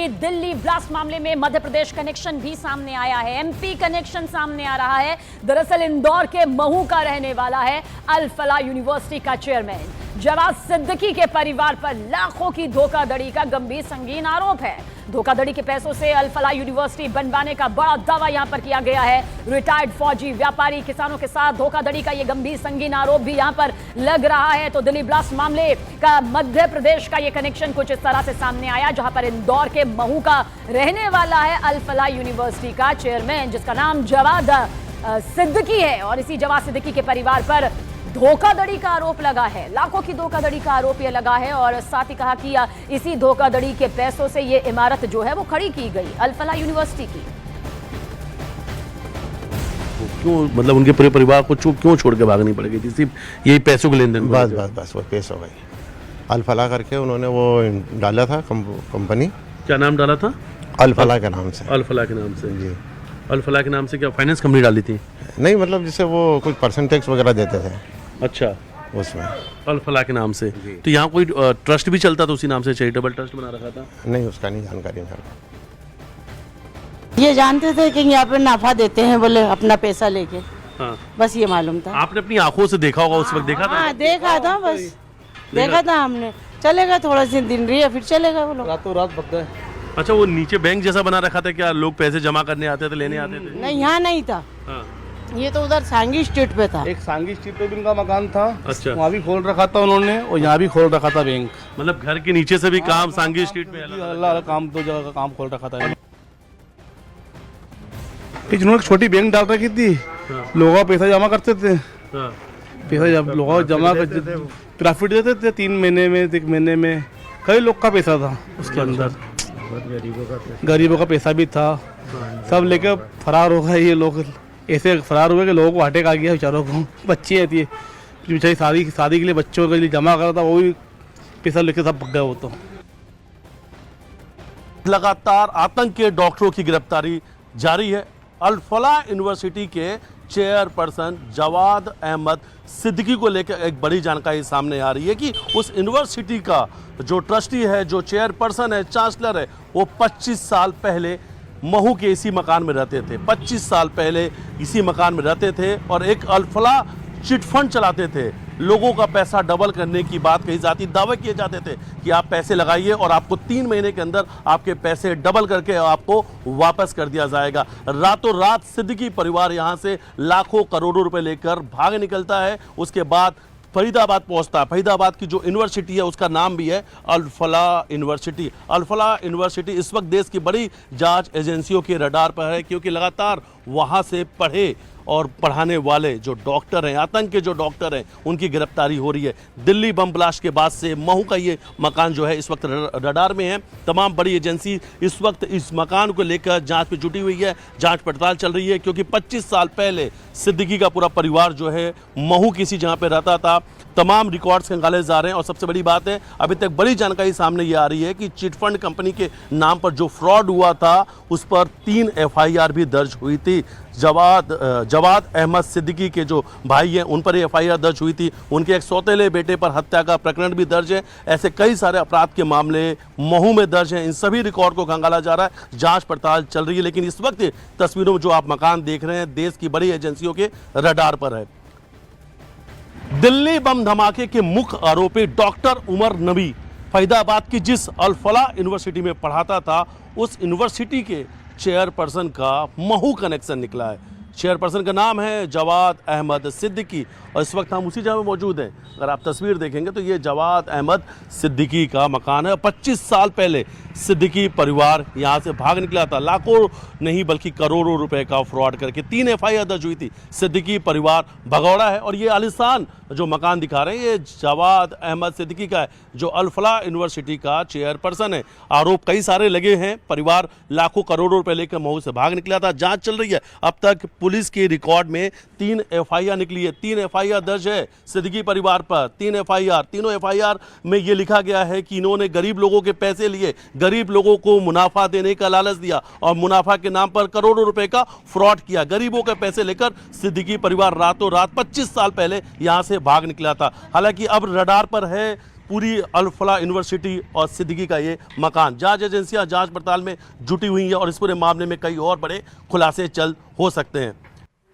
वहीं दिल्ली ब्लास्ट मामले में मध्य प्रदेश कनेक्शन भी सामने आया है, एमपी कनेक्शन सामने आ रहा है। दरअसल इंदौर के महू का रहने वाला है अल फलाह यूनिवर्सिटी का चेयरमैन। जवाद सिद्दीकी के परिवार पर लाखों की धोखाधड़ी का गंभीर संगीन आरोप है। धोखाधड़ी के पैसों से अल फलाह यूनिवर्सिटी बनवाने का बड़ा दावा यहां पर किया गया है। रिटायर्ड फौजी, व्यापारी, किसानों के साथ धोखाधड़ी का यह गंभीर संगीन आरोप भी यहां पर लग रहा है। तो दिल्ली ब्लास्ट मामले का मध्य प्रदेश का यह कनेक्शन कुछ इस तरह से सामने आया, जहां पर इंदौर के महू का रहने वाला है अल फलाह यूनिवर्सिटी का चेयरमैन, जिसका नाम जवाद सिद्दीकी है। और इसी जवाद सिद्दीकी के परिवार पर धोखाधड़ी का आरोप लगा है, लाखों की धोखाधड़ी का आरोप यह लगा है। और साथ ही कहा कि इसी धोखाधड़ी के पैसों से ये इमारत जो है वो खड़ी की गई अल फलाह यूनिवर्सिटी की। क्यों, मतलब उनके पूरे परिवार को क्यों छोड़ के भागनी पड़ गई थी? सिर्फ यही पैसों के लेन देन? बस वो पैसों का ही अल फलाह करके उन्होंने वो डाला था कंपनी। क्या नाम डाला था? अल फलाह के नाम से। अल फलाह के नाम से? जी। अल फलाह के नाम से क्या फाइनेंस कंपनी डाली थी? नहीं, मतलब जिससे वो कुछ परसेंटेज वगैरह देते थे। अच्छा, उसमें अल फलाह के नाम से। तो यहाँ कोई ट्रस्ट भी चलता था उसी नाम से, चैरिटेबल ट्रस्ट बना रखा था? नहीं, उसका नहीं जानकारी मेरे को। ये जानते थे कि यहाँ पे नाफा देते हैं बोले अपना पैसा लेके। हाँ। बस ये मालूम था। आपने अपनी आंखों से देखा होगा, उस वक्त देखा था? हाँ, देखा था, बस देखा था हमने। चलेगा थोड़ा सी दिन रही है, फिर चलेगा वो लोग। रातों रात भग गए। अच्छा, वो नीचे बैंक जैसा बना रखा था क्या? लोग पैसे जमा करने आते थे, लेने आते थे? नहीं, यहाँ नहीं था। हाँ। ये तो उधर सांगी स्ट्रीट पे था। एक सांगी स्ट्रीट पे भी उनका मकान था। अच्छा। वहाँ भी खोल रखा था उन्होंने, और यहाँ भी खोल रखा था बैंक। मतलब घर के नीचे से भी काम सांगी स्ट्रीट में अलग अलग काम, दो जगह का काम खोल रखा था। जिन्होंने छोटी बैंक डाल रखी थी, लोगों का पैसा जमा करते थे। पैसा लोगों जमा कर प्रॉफिट देते थे 3 महीने में, 1 महीने में। कई लोग का पैसा था उसके अंदर, गरीबों का पैसा भी था। सब लेके फरार हो गए ये लोग। ऐसे फरार हुए कि लोगों को अटैक आ गया बेचारों को। बच्ची आती है बेचारी, शादी के लिए बच्चों के लिए जमा करा था, वो भी पैसा लेके सब भग गए वो तो। लगातार आतंक के डॉक्टरों की गिरफ्तारी जारी है। अल फलाह यूनिवर्सिटी के चेयरपर्सन जवाद अहमद सिद्दीकी को लेकर एक बड़ी जानकारी सामने आ रही है कि उस यूनिवर्सिटी का जो ट्रस्टी है, जो चेयरपर्सन है, चांसलर है, वो 25 साल पहले महू के इसी मकान में रहते थे। 25 साल पहले इसी मकान में रहते थे और एक अल फलाह चिट फंड चलाते थे। लोगों का पैसा डबल करने की बात कही जाती, दावे किए जाते थे कि आप पैसे लगाइए और आपको 3 महीने के अंदर आपके पैसे डबल करके आपको वापस कर दिया जाएगा। रातों रात सिद्दीकी परिवार यहाँ से लाखों करोड़ों रुपए लेकर भाग निकलता है। उसके बाद फरीदाबाद पहुंचता है। फरीदाबाद की जो यूनिवर्सिटी है उसका नाम भी है अल फलाह यूनिवर्सिटी। अल फलाह यूनिवर्सिटी इस वक्त देश की बड़ी जांच एजेंसियों के रडार पर है, क्योंकि लगातार वहां से पढ़े और पढ़ाने वाले जो डॉक्टर हैं, आतंक के जो डॉक्टर हैं, उनकी गिरफ्तारी हो रही है। दिल्ली बम ब्लास्ट के बाद से महू का ये मकान जो है इस वक्त रडार में है। तमाम बड़ी एजेंसी इस वक्त इस मकान को लेकर जांच पे जुटी हुई है, जांच पड़ताल चल रही है, क्योंकि 25 साल पहले सिद्दीकी का पूरा परिवार जो है महू किसी जगह पे रहता था। तमाम रिकॉर्ड्स खंगाले जा रहे हैं और सबसे बड़ी बात है, अभी तक बड़ी जानकारी सामने ये आ रही है कि चिटफंड कंपनी के नाम पर जो फ्रॉड हुआ था उस पर 3 FIR भी दर्ज हुई थी। जवाद अहमद सिद्दीकी के जो भाई हैं उन पर FIR दर्ज हुई थी। उनके एक सौतेले बेटे पर हत्या का प्रकरण भी दर्ज है। ऐसे कई सारे अपराध के मामले महू में दर्ज हैं। इन सभी रिकॉर्ड को खंगाला जा रहा है, जांच पड़ताल चल रही है। लेकिन इस वक्त तस्वीरों में जो आप मकान देख रहे हैं देश की बड़ी एजेंसियों के रडार पर है। दिल्ली बम धमाके के मुख्य आरोपी डॉक्टर उमर नबी फरीदाबाद की जिस अल फलाह यूनिवर्सिटी में पढ़ाता था, उस यूनिवर्सिटी के चेयरपर्सन का महू कनेक्शन निकला है। चेयरपर्सन का नाम है जवाद अहमद सिद्दीकी और इस वक्त हम उसी जगह में मौजूद हैं। अगर आप तस्वीर देखेंगे तो ये जवाद अहमद सिद्दीकी का मकान है। 25 साल पहले सिद्दीकी परिवार यहाँ से भाग निकला था, लाखों नहीं बल्कि करोड़ों रुपए का फ्रॉड करके। 3 FIR दर्ज हुई थी। सिद्दीकी परिवार भगौड़ा है और ये आलिशान जो मकान दिखा रहे हैं ये जवाद अहमद सिद्दीकी का है, जो अल फलाह यूनिवर्सिटी का चेयरपर्सन है। आरोप कई सारे लगे हैं। परिवार लाखों करोड़ों रुपए लेकर महू से भाग निकला था। जांच चल रही है। अब तक पुलिस के रिकॉर्ड में 3 FIR निकली है। 3 FIR दर्ज है सिद्दीकी परिवार पर। 3 FIR, तीनों FIR में ये लिखा गया है कि इन्होंने गरीब लोगों के पैसे लिए, गरीब लोगों को मुनाफा देने का लालच दिया और मुनाफा के नाम पर करोड़ों रुपए का फ्रॉड किया। गरीबों के पैसे लेकर सिद्दीकी परिवार रातों रात 25 साल पहले यहां से भाग निकला था। हालांकि अब रडार पर है पूरी अल फलाह यूनिवर्सिटी और सिद्दीकी का ये मकान। जांच एजेंसियां जांच पड़ताल में जुटी हुई हैं और इस पूरे मामले में कई और बड़े खुलासे जल्द हो सकते हैं।